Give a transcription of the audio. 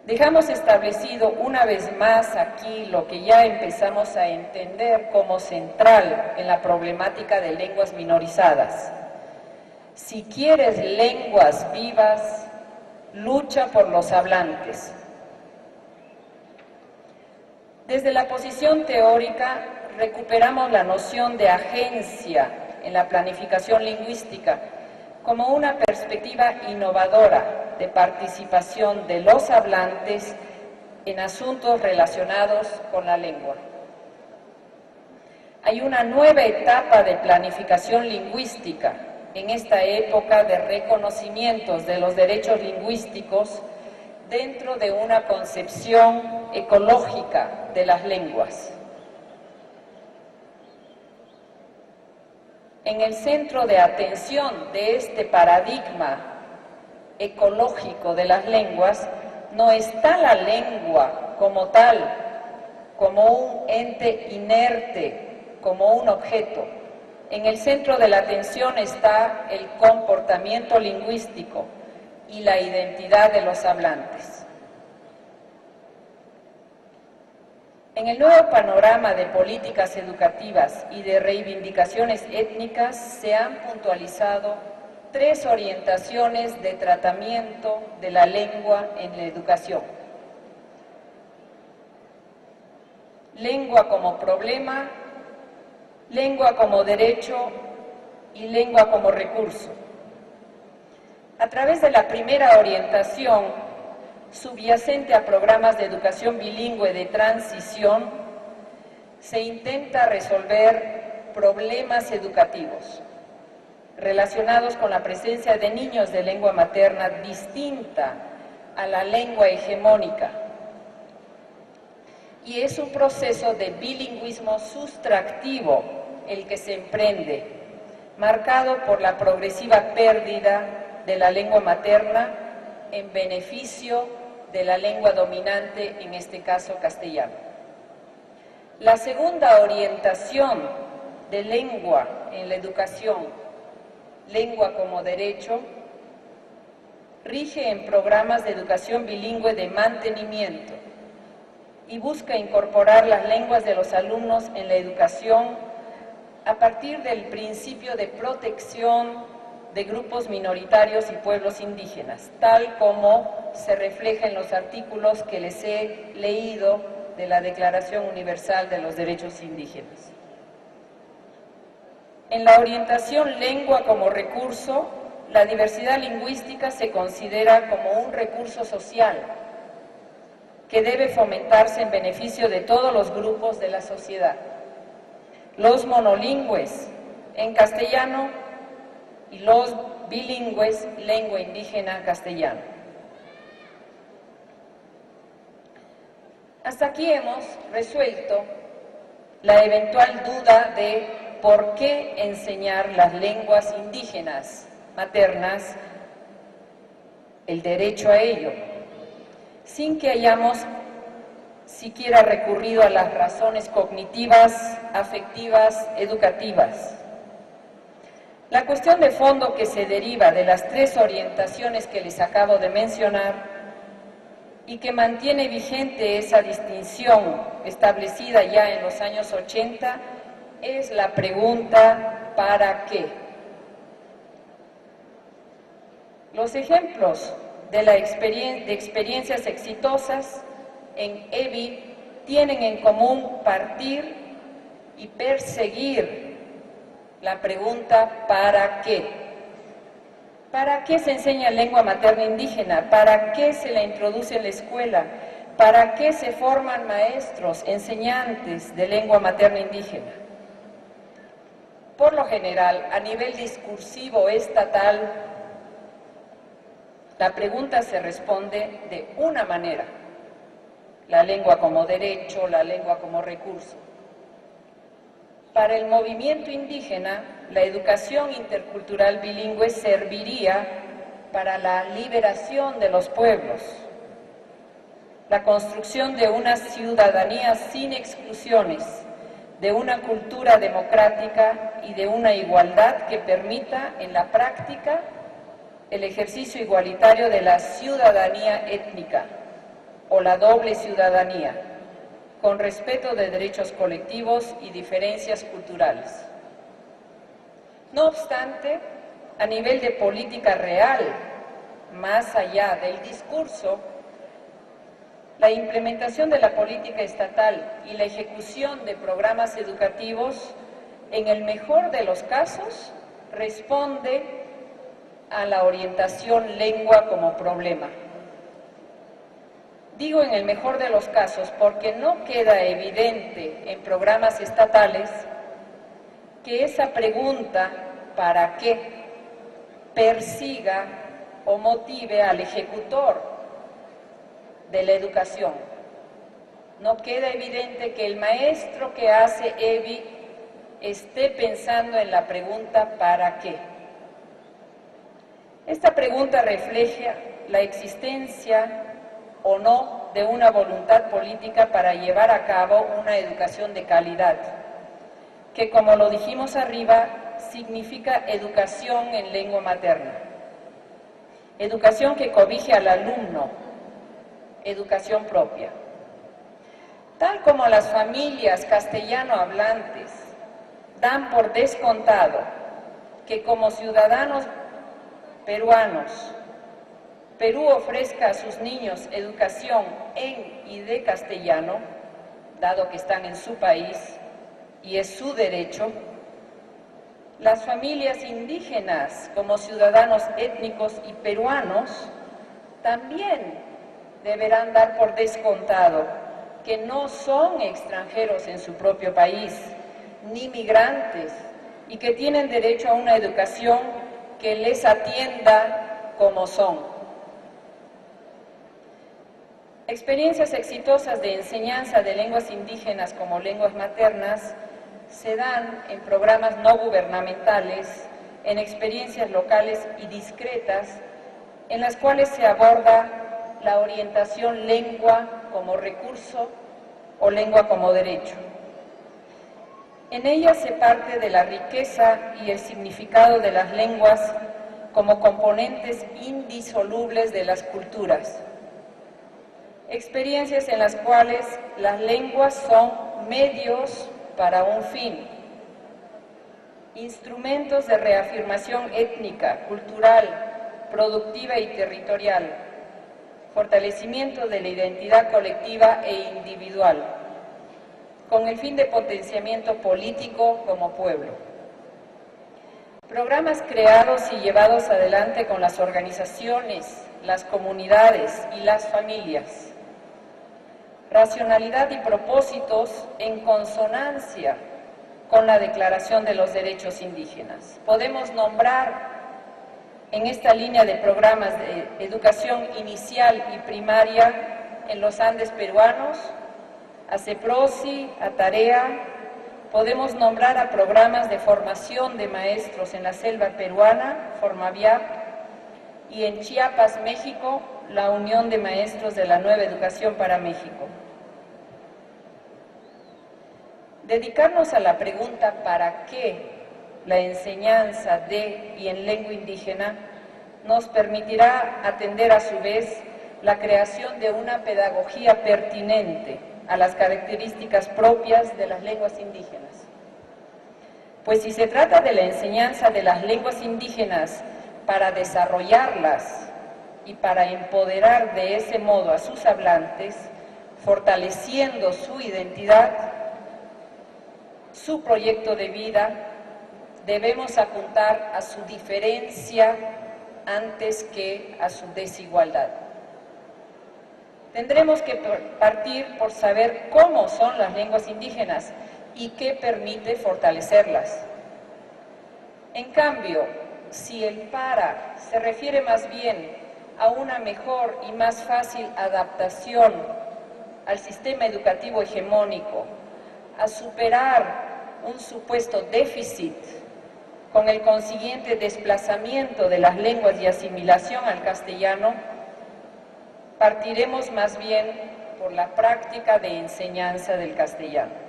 Dejamos establecido una vez más aquí lo que ya empezamos a entender como central en la problemática de lenguas minorizadas. Si quieres lenguas vivas, lucha por los hablantes. Desde la posición teórica recuperamos la noción de agencia en la planificación lingüística como una perspectiva innovadora de participación de los hablantes en asuntos relacionados con la lengua. Hay una nueva etapa de planificación lingüística en esta época de reconocimientos de los derechos lingüísticos dentro de una concepción ecológica de las lenguas. En el centro de atención de este paradigma ecológico de las lenguas no está la lengua como tal, como un ente inerte, como un objeto. En el centro de la atención está el comportamiento lingüístico y la identidad de los hablantes. En el nuevo panorama de políticas educativas y de reivindicaciones étnicas se han puntualizado 3 orientaciones de tratamiento de la lengua en la educación. Lengua como problema, lengua como derecho y lengua como recurso. A través de la primera orientación, subyacente a programas de educación bilingüe de transición, se intenta resolver problemas educativos relacionados con la presencia de niños de lengua materna distinta a la lengua hegemónica. Y es un proceso de bilingüismo sustractivo el que se emprende, marcado por la progresiva pérdida de la lengua materna en beneficio de la lengua dominante, en este caso castellano. La segunda orientación de lengua en la educación, lengua como derecho, rige en programas de educación bilingüe de mantenimiento y busca incorporar las lenguas de los alumnos en la educación a partir del principio de protección de grupos minoritarios y pueblos indígenas, tal como se refleja en los artículos que les he leído de la Declaración Universal de los Derechos Indígenas. En la orientación lengua como recurso, la diversidad lingüística se considera como un recurso social que debe fomentarse en beneficio de todos los grupos de la sociedad. Los monolingües en castellano y los bilingües lengua indígena castellano. Hasta aquí hemos resuelto la eventual duda de por qué enseñar las lenguas indígenas maternas, el derecho a ello, sin que hayamos siquiera recurrido a las razones cognitivas, afectivas, educativas. La cuestión de fondo que se deriva de las 3 orientaciones que les acabo de mencionar y que mantiene vigente esa distinción establecida ya en los años 80 es la pregunta ¿para qué? Los ejemplos de experiencias exitosas en EBI tienen en común partir y perseguir la pregunta ¿para qué? ¿Para qué se enseña lengua materna indígena? ¿Para qué se la introduce en la escuela? ¿Para qué se forman maestros, enseñantes de lengua materna indígena? Por lo general, a nivel discursivo estatal, la pregunta se responde de una manera: la lengua como derecho, la lengua como recurso. Para el movimiento indígena, la educación intercultural bilingüe serviría para la liberación de los pueblos, la construcción de una ciudadanía sin exclusiones, de una cultura democrática y de una igualdad que permita en la práctica el ejercicio igualitario de la ciudadanía étnica. o la doble ciudadanía, con respeto de derechos colectivos y diferencias culturales. No obstante, a nivel de política real, más allá del discurso, la implementación de la política estatal y la ejecución de programas educativos, en el mejor de los casos, responde a la orientación lengua como problema. Digo en el mejor de los casos porque no queda evidente en programas estatales que esa pregunta, ¿para qué?, persiga o motive al ejecutor de la educación. No queda evidente que el maestro que hace EBI esté pensando en la pregunta ¿para qué? Esta pregunta refleja la existencia o no de una voluntad política para llevar a cabo una educación de calidad, que, como lo dijimos arriba, significa educación en lengua materna, educación que cobije al alumno, educación propia. Tal como las familias castellano hablantes dan por descontado que como ciudadanos peruanos, Perú ofrezca a sus niños educación en y de castellano, dado que están en su país y es su derecho, las familias indígenas como ciudadanos étnicos y peruanos también deberán dar por descontado que no son extranjeros en su propio país, ni migrantes, y que tienen derecho a una educación que les atienda como son. Experiencias exitosas de enseñanza de lenguas indígenas como lenguas maternas se dan en programas no gubernamentales, en experiencias locales y discretas, en las cuales se aborda la orientación lengua como recurso o lengua como derecho. En ellas se parte de la riqueza y el significado de las lenguas como componentes indisolubles de las culturas. Experiencias en las cuales las lenguas son medios para un fin, instrumentos de reafirmación étnica, cultural, productiva y territorial, fortalecimiento de la identidad colectiva e individual, con el fin de potenciamiento político como pueblo. Programas creados y llevados adelante con las organizaciones, las comunidades y las familias. Racionalidad y propósitos en consonancia con la Declaración de los Derechos Indígenas. Podemos nombrar en esta línea de programas de educación inicial y primaria en los Andes peruanos, a CEPROSI, a Tarea. Podemos nombrar a programas de formación de maestros en la selva peruana, Formaviap, y en Chiapas, México, la Unión de Maestros de la Nueva Educación para México. Dedicarnos a la pregunta ¿para qué? La enseñanza de y en lengua indígena nos permitirá atender a su vez la creación de una pedagogía pertinente a las características propias de las lenguas indígenas. Pues si se trata de la enseñanza de las lenguas indígenas para desarrollarlas y para empoderar de ese modo a sus hablantes, fortaleciendo su identidad, su proyecto de vida, debemos apuntar a su diferencia antes que a su desigualdad. Tendremos que partir por saber cómo son las lenguas indígenas y qué permite fortalecerlas. En cambio, si el para se refiere más bien a una mejor y más fácil adaptación al sistema educativo hegemónico, a superar un supuesto déficit con el consiguiente desplazamiento de las lenguas y asimilación al castellano, partiremos más bien por la práctica de enseñanza del castellano.